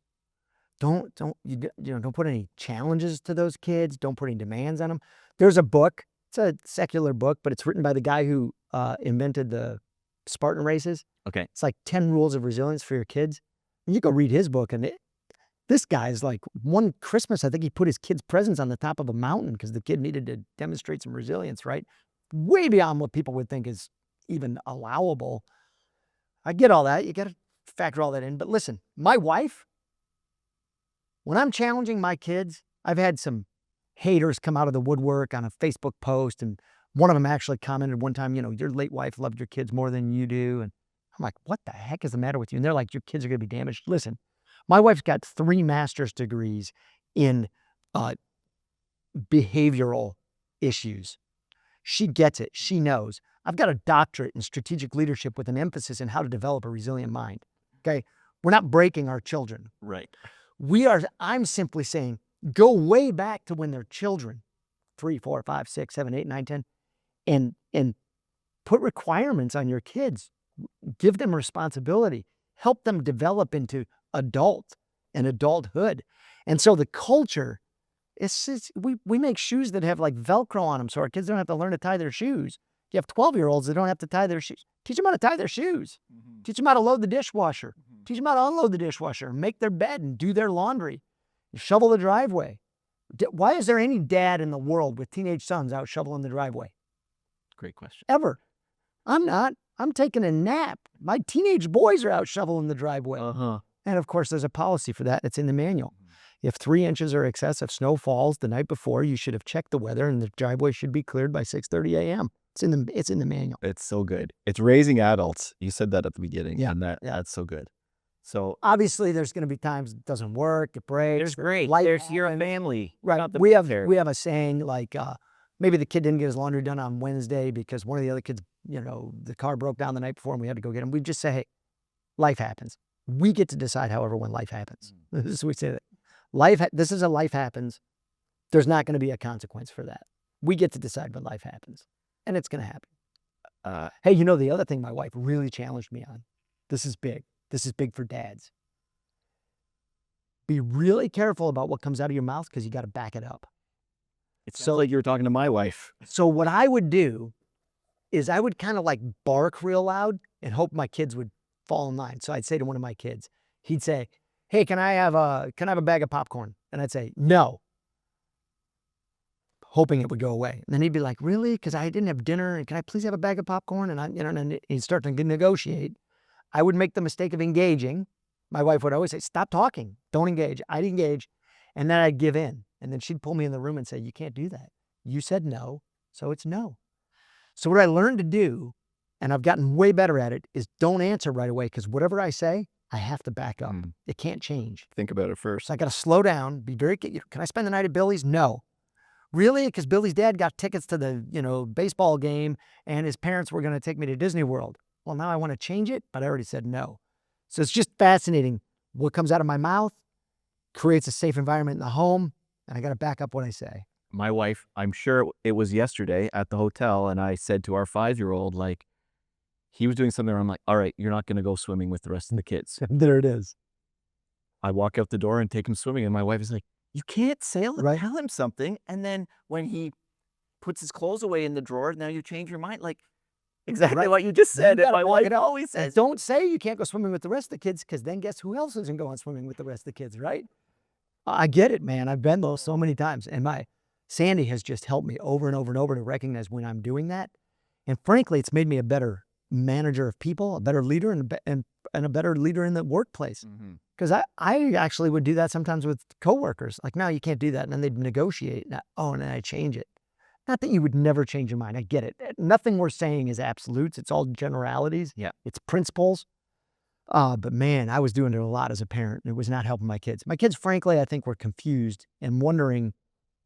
Don't don't put any challenges to those kids. Don't put any demands on them. There's a book. It's a secular book, but it's written by the guy who invented the Spartan races. Okay. It's like 10 rules of resilience for your kids. And you go read his book, and this guy's like, one Christmas, I think he put his kid's presents on the top of a mountain because the kid needed to demonstrate some resilience, right? Way beyond what people would think is even allowable. I get all that. You got to factor all that in. But listen, my wife, when I'm challenging my kids, I've had some haters come out of the woodwork on a Facebook post, and one of them actually commented one time, your late wife loved your kids more than you do. And I'm like, what the heck is the matter with you? And they're like, your kids are going to be damaged. Listen, my wife's got 3 master's degrees in behavioral issues. She gets it. She knows. I've got a doctorate in strategic leadership with an emphasis in how to develop a resilient mind. Okay. We're not breaking our children. Right. I'm simply saying, go way back to when they're children, 3, 4, 5, 6, 7, 8, 9, 10, and put requirements on your kids. Give them responsibility. Help them develop into adult and adulthood. And so the culture, we make shoes that have like Velcro on them so our kids don't have to learn to tie their shoes. You have 12-year-olds that don't have to tie their shoes. Teach them how to tie their shoes. Teach them how to load the dishwasher. Teach them how to unload the dishwasher, make their bed and do their laundry, shovel the driveway. Why is there any dad in the world with teenage sons out shoveling the driveway? Great question. Ever. I'm not. I'm taking a nap. My teenage boys are out shoveling the driveway. And of course, there's a policy for that. It's in the manual. If 3 inches or excessive snow falls the night before, you should have checked the weather, and the driveway should be cleared by 6:30 a.m. It's in the manual. It's so good. It's raising adults. You said that at the beginning. Yeah. And that's so good. So Obviously, there's going to be times it doesn't work, it breaks. there's great. Life There's your happens. family. Right. Not the We have pair. a saying like, maybe the kid didn't get his laundry done on Wednesday because one of the other kids, the car broke down the night before and we had to go get him. We just say, hey, life happens. We get to decide, however, when life happens. We say that this is a life happens. There's not going to be a consequence for that. We get to decide when life happens, and it's going to happen. Hey, the other thing my wife really challenged me on. This is big. This is big for dads. Be really careful about what comes out of your mouth because you got to back it up. It sounds like you were talking to my wife. So what I would do is I would kind of like bark real loud and hope my kids would fall in line. So I'd say to one of my kids, he'd say, hey, can I have a bag of popcorn? And I'd say, no, hoping it would go away. And then he'd be like, really? Because I didn't have dinner, and can I please have a bag of popcorn? And and he'd start to negotiate. I would make the mistake of engaging. My wife would always say, stop talking, don't engage. I'd engage, and then I'd give in. And then she'd pull me in the room and say, you can't do that. You said no, so it's no. So what I learned to do, and I've gotten way better at it, is don't answer right away, because whatever I say, I have to back up. It can't change. Think about it first. So I got to slow down, be very, can I spend the night at Billy's? No. Really? Because Billy's dad got tickets to the, baseball game, and his parents were going to take me to Disney World. Well, now I want to change it, but I already said no. So it's just fascinating. What comes out of my mouth creates a safe environment in the home, and I got to back up what I say. My wife, I'm sure it was yesterday at the hotel, and I said to our 5-year-old, like, he was doing something where I'm like, all right, you're not going to go swimming with the rest of the kids. There it is. I walk out the door and take him swimming, and my wife is like, you can't sail and Right. tell him something, and then when he puts his clothes away in the drawer, now you change your mind. Like, exactly Right. what you just said. You And gotta my back wife it up. always And says, don't say you can't go swimming with the rest of the kids, because then guess who else isn't going swimming with the rest of the kids, right? I get it, man. I've been there so many times. And my Sandy has just helped me over and over and over to recognize when I'm doing that. And frankly, it's made me a better manager of people, a better leader, and a better leader in the workplace. Because I actually would do that sometimes with coworkers. Like, no, you can't do that. And then they'd negotiate. And then I change it. Not that you would never change your mind. I get it. Nothing we're saying is absolutes. It's all generalities. Yeah. It's principles. But man, I was doing it a lot as a parent. It was not helping my kids. My kids, frankly, I think were confused and wondering,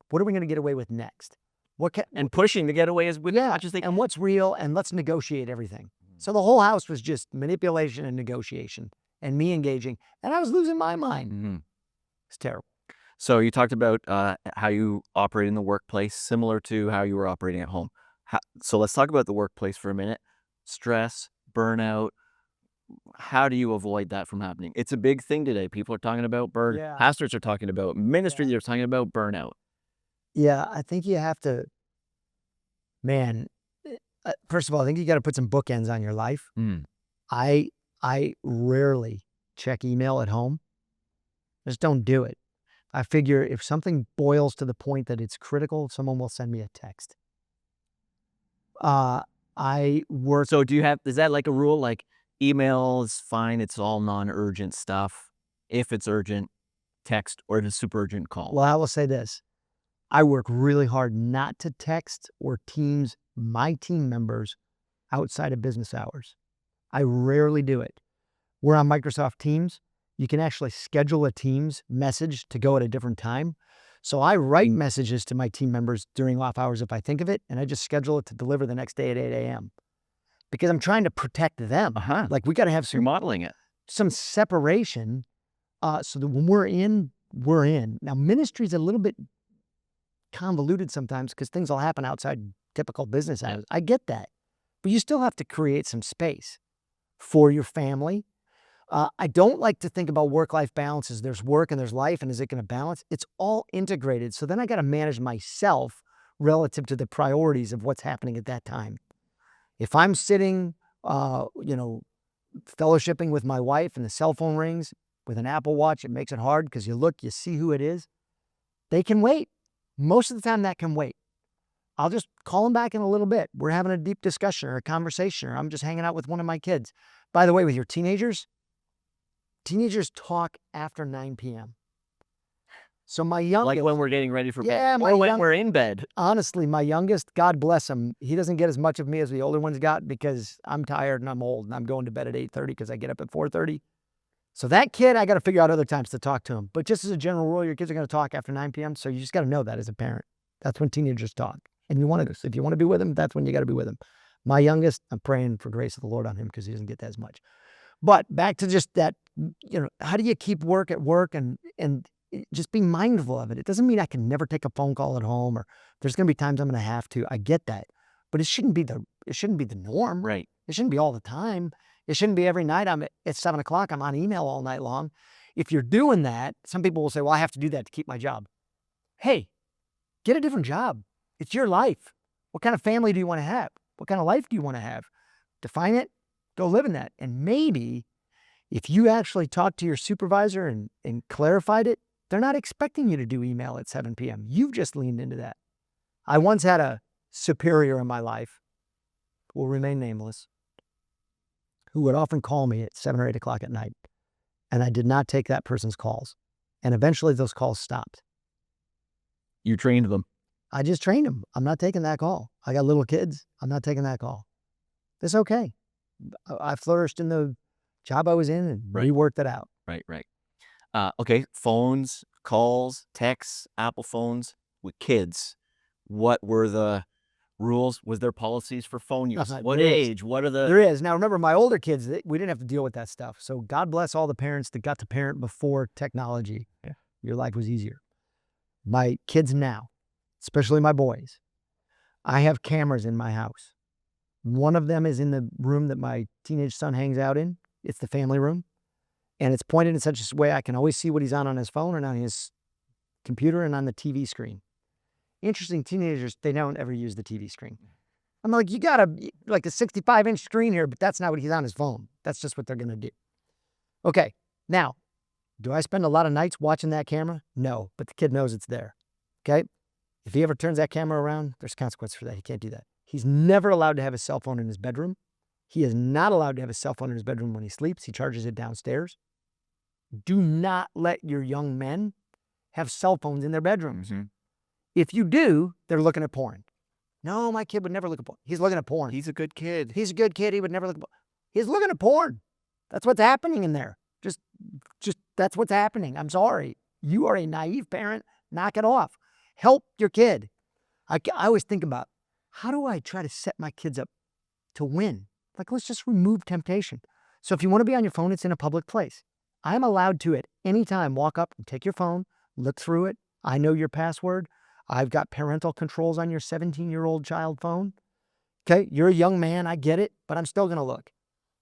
what are we going to get away with next? What can, And pushing to get away as much as they can. and what's real, and let's negotiate everything. So the whole house was just manipulation and negotiation and me engaging, and I was losing my mind. Mhm. It's terrible. So you talked about how you operate in the workplace, similar to how you were operating at home. So let's talk about the workplace for a minute. Stress, burnout. How do you avoid that from happening? It's a big thing today. People are talking about Yeah. pastors are talking about, ministry are talking about burnout. Yeah, I think you have to, man, first of all, I think you got to put some bookends on your life. Mm. I rarely check email at home. Just don't do it. I figure if something boils to the point that it's critical, someone will send me a text. I work. So is that like a rule? Like email is fine. It's all non-urgent stuff. If it's urgent, text, or if it's super urgent, call. Well, I will say this. I work really hard not to text or Teams my team members outside of business hours. I rarely do it. We're on Microsoft Teams. You can actually schedule a Teams message to go at a different time. So I write messages to my team members during off hours if I think of it, and I just schedule it to deliver the next day at 8 a.m. because I'm trying to protect them. Like we got to have You're modeling it. some separation so that when we're in, we're in. Now, ministry is a little bit convoluted sometimes because things will happen outside typical business hours. I get that. But you still have to create some space for your family. I don't like to think about work-life balance as there's work and there's life, and is it going to balance? It's all integrated. So then I got to manage myself relative to the priorities of what's happening at that time. If I'm sitting, fellowshipping with my wife and the cell phone rings with an Apple Watch, it makes it hard because you look, you see who it is. They can wait. Most of the time that can wait. I'll just call them back in a little bit. We're having a deep discussion or a conversation, or I'm just hanging out with one of my kids. By the way, with your teenagers talk after 9 p.m. So my youngest... Like when we're getting ready for bed. Yeah, or when we're in bed. Honestly, my youngest, God bless him, he doesn't get as much of me as the older ones got because I'm tired and I'm old and I'm going to bed at 8:30 because I get up at 4:30. So that kid, I got to figure out other times to talk to him. But just as a general rule, your kids are going to talk after 9 p.m. So you just got to know that as a parent. That's when teenagers talk. And if you want to be with them, that's when you got to be with them. My youngest, I'm praying for grace of the Lord on him because he doesn't get that as much. But back to just that, how do you keep work at work and just be mindful of it? It doesn't mean I can never take a phone call at home, or there's going to be times I'm going to have to. I get that. But it shouldn't be the norm. Right. It shouldn't be all the time. It shouldn't be every night I'm at 7 o'clock, I'm on email all night long. If you're doing that, some people will say, well, I have to do that to keep my job. Hey, get a different job. It's your life. What kind of family do you want to have? What kind of life do you want to have? Define it, go live in that. And maybe if you actually talked to your supervisor and clarified it, they're not expecting you to do email at 7 p.m. You've just leaned into that. I once had a superior in my life, who will remain nameless, who would often call me at 7 or 8 o'clock at night. And I did not take that person's calls. And eventually those calls stopped. You trained them. I just trained them. I'm not taking that call. I got little kids. I'm not taking that call. It's okay. I flourished in the job I was in and we worked it out. Right. Okay. Phones, calls, texts, Apple phones with kids. What were the rules? Was there policies for phone use? What age? What are the... There is. Now, remember, my older kids, we didn't have to deal with that stuff. So God bless all the parents that got to parent before technology. Yeah. Your life was easier. My kids now, especially my boys, I have cameras in my house. One of them is in the room that my teenage son hangs out in. It's the family room. And it's pointed in such a way I can always see what he's on his phone and on his computer and on the TV screen. Interesting, teenagers, they don't ever use the TV screen. I'm like, you got a 65-inch screen here, but that's not what he's on his phone. That's just what they're going to do. Okay, now, do I spend a lot of nights watching that camera? No, but the kid knows it's there. Okay? If he ever turns that camera around, there's consequence for that. He can't do that. He's never allowed to have his cell phone in his bedroom. He is not allowed to have his cell phone in his bedroom when he sleeps. He charges it downstairs. Do not let your young men have cell phones in their bedrooms. Mm-hmm. If you do, they're looking at porn. No, my kid would never look at porn. He's looking at porn. He's a good kid. He's a good kid. He would never look at porn. He's looking at porn. That's what's happening in there. Just that's what's happening. I'm sorry. You are a naive parent. Knock it off. Help your kid. I always think about, how do I try to set my kids up to win? Like, let's just remove temptation. So if you want to be on your phone, it's in a public place. I'm allowed to at any time walk up and take your phone, look through it. I know your password. I've got parental controls on your 17-year-old child phone. Okay, you're a young man. I get it, but I'm still going to look.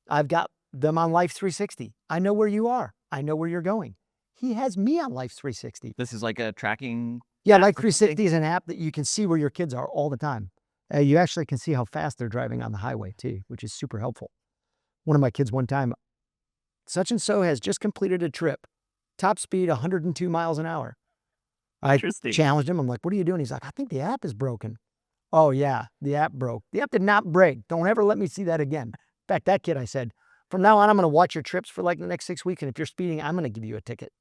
I've got them on Life 360. I know where you are. I know where you're going. He has me on Life 360. This is like a tracking. Yeah, Life 360 is an app that you can see where your kids are all the time. You actually can see how fast they're driving on the highway too, which is super helpful. One of my kids one time, such and so has just completed a trip, top speed 102 miles an hour. I challenged him. I'm like, what are you doing? He's like, I think the app is broken. Oh yeah, the app broke. The app did not break. Don't ever let me see that again. In fact, that kid, I said, from now on, I'm going to watch your trips for like the next 6 weeks. And if you're speeding, I'm going to give you a ticket.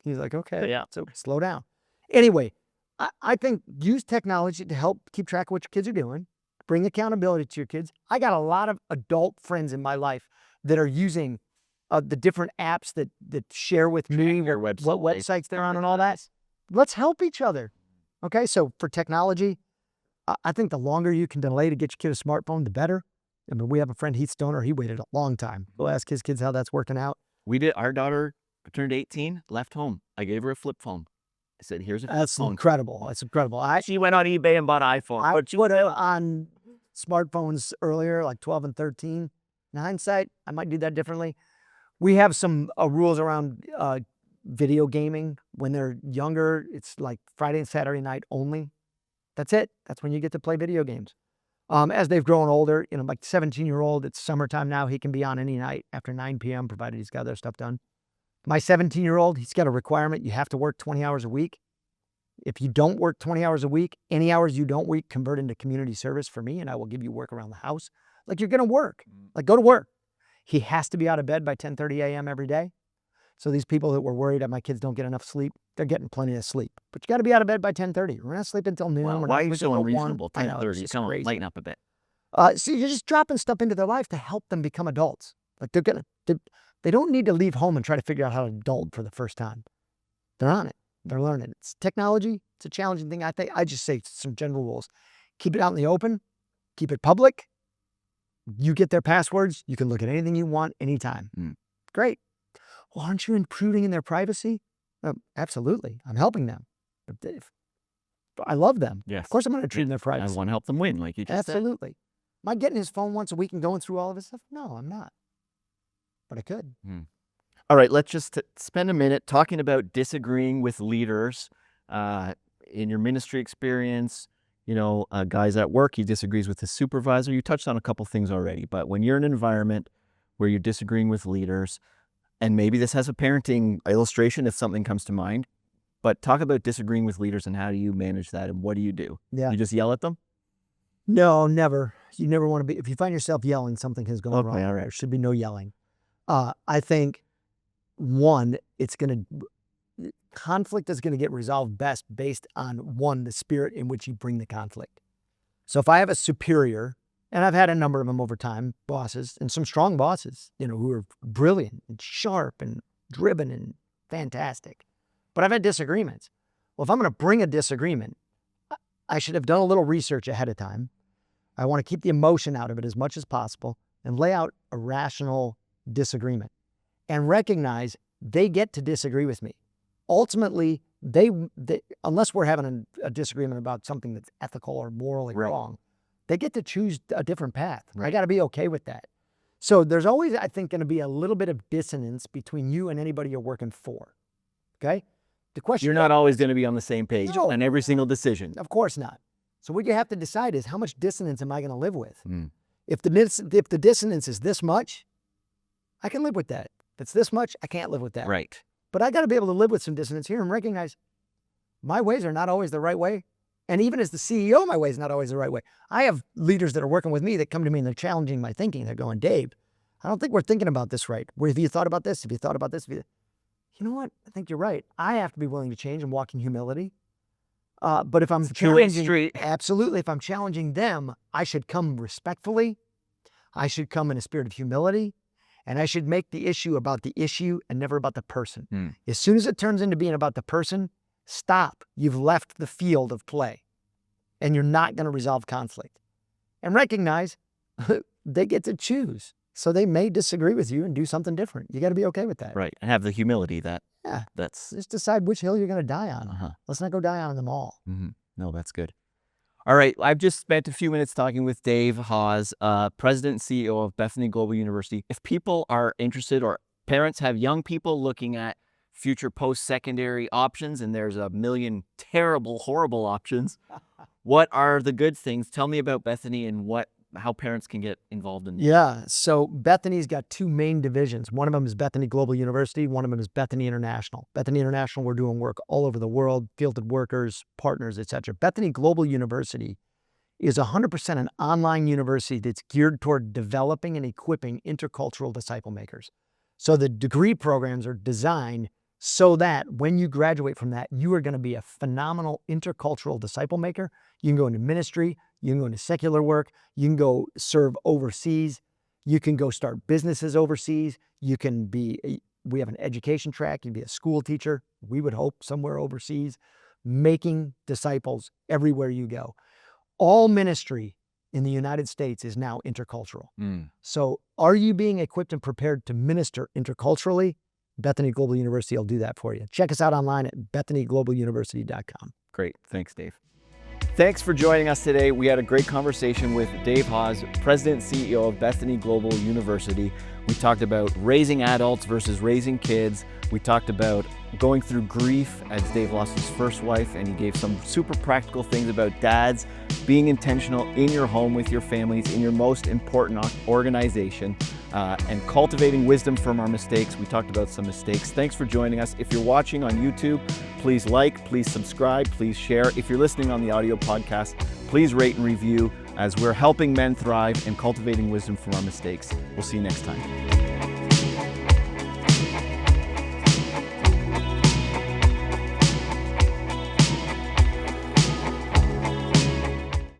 He's like, okay, Yeah. so slow down. Anyway, I think use technology to help keep track of what your kids are doing. Bring accountability to your kids. I got a lot of adult friends in my life that are using the different apps that share with me what websites they're on and all that. Let's help each other. Okay, so for technology, I think the longer you can delay to get your kid a smartphone, the better. I mean, we have a friend, Heath Stoner. He waited a long time. Go ask his kids how that's working out. We did. Our daughter turned 18, left home. I gave her a flip phone. I said, here's a flip That's phone. incredible. That's incredible. She went on eBay and bought an iPhone. I put it on smartphones earlier, like 12 and 13. In hindsight, I might do that differently. We have some rules around video gaming. When they're younger, it's like Friday and Saturday night only. That's it. That's when you get to play video games. As they've grown older, like 17-year-old, it's summertime now. He can be on any night after 9 p.m., provided he's got their stuff done. My 17-year-old, he's got a requirement. You have to work 20 hours a week. If you don't work 20 hours a week, any hours you don't work, convert into community service for me, and I will give you work around the house. Like, you're going to work. Like, go to work. He has to be out of bed by 10:30 a.m. every day. So these people that were worried that my kids don't get enough sleep, they're getting plenty of sleep. But you got to be out of bed by 10:30. We're not sleeping until noon. Well, why are you so unreasonable? 10:30. Come on, lighten up a bit. So you're just dropping stuff into their life to help them become adults. Like, they don't need to leave home and try to figure out how to adult for the first time. They're on it. They're learning. It's technology. It's a challenging thing. I just say some general rules. Keep it out in the open. Keep it public. You get their passwords. You can look at anything you want anytime. Great. Well, aren't you intruding in their privacy? Absolutely. I'm helping them. I love them. Yes. Of course I'm going to intrude in their privacy. I want to help them win, like you just said. Absolutely. Am I getting his phone once a week and going through all of his stuff? No, I'm not. But I could. All right, let's just spend a minute talking about disagreeing with leaders. In your ministry experience, guys at work, he disagrees with his supervisor. You touched on a couple things already, but when you're in an environment where you're disagreeing with leaders, and maybe this has a parenting illustration if something comes to mind, but talk about disagreeing with leaders and how do you manage that and what do you do? Yeah. You just yell at them? No, never. You never want to be. If you find yourself yelling, something has gone wrong. All right. There should be no yelling. I think, one, conflict is going to get resolved best based on, one, the spirit in which you bring the conflict. So if I have a superior, and I've had a number of them over time, bosses, and some strong bosses, who are brilliant and sharp and driven and fantastic. But I've had disagreements. Well, if I'm going to bring a disagreement, I should have done a little research ahead of time. I want to keep the emotion out of it as much as possible and lay out a rational disagreement and recognize they get to disagree with me. Ultimately, they unless we're having a disagreement about something that's ethical or morally wrong, they get to choose a different path. I got to be okay with that. So there's always, I think, going to be a little bit of dissonance between you and anybody you're working for. Okay? The question, you're not always going to be on the same page No. on every single decision. Of course not. So what you have to decide is, how much dissonance am I going to live with? If the dissonance is this much, I can live with that. If it's this much, I can't live with that. Right. But I got to be able to live with some dissonance here and recognize my ways are not always the right way. And even as the CEO, my way is not always the right way. I have leaders that are working with me that come to me and they're challenging my thinking. They're going, Dave, I don't think we're thinking about this right. Have you thought about this? Have you thought about this? You know what? I think you're right. I have to be willing to change and walk in humility. But if I'm challenging, absolutely, if I'm challenging them, I should come respectfully. I should come in a spirit of humility. And I should make the issue about the issue and never about the person. Mm. As soon as it turns into being about the person, stop. You've left the field of play and you're not going to resolve conflict. And recognize they get to choose. So they may disagree with you and do something different. You got to be okay with that. Right. And have the humility that that's. Just decide which hill you're going to die on. Uh-huh. Let's not go die on them all. Mm-hmm. No, that's good. All right. I've just spent a few minutes talking with Dave Hasz, President and CEO of Bethany Global University. If people are interested or parents have young people looking at future post-secondary options, and there's a million terrible, horrible options, what are the good things? Tell me about Bethany and how parents can get involved in. Yeah. So Bethany's got two main divisions. One of them is Bethany Global University. One of them is Bethany International. Bethany International, we're doing work all over the world, fielded workers, partners, etc. Bethany Global University is 100% an online university that's geared toward developing and equipping intercultural disciple makers. So the degree programs are designed so that when you graduate from that, you are going to be a phenomenal intercultural disciple maker. You can go into ministry, you can go into secular work, you can go serve overseas, you can go start businesses overseas, we have an education track, you can be a school teacher, we would hope somewhere overseas, making disciples everywhere you go. All ministry in the United States is now intercultural. So are you being equipped and prepared to minister interculturally? Bethany Global University will do that for you. Check us out online at bethanyglobaluniversity.com. Great. Thanks, Dave. Thanks for joining us today. We had a great conversation with Dave Hasz, President and CEO of Bethany Global University. We talked about raising adults versus raising kids. We talked about going through grief as Dave lost his first wife, and he gave some super practical things about dads being intentional in your home with your families, in your most important organization, and cultivating wisdom from our mistakes. We talked about some mistakes. Thanks for joining us. If you're watching on YouTube, please like, please subscribe, please share. If you're listening on the audio podcast, please rate and review as we're helping men thrive and cultivating wisdom from our mistakes. We'll see you next time.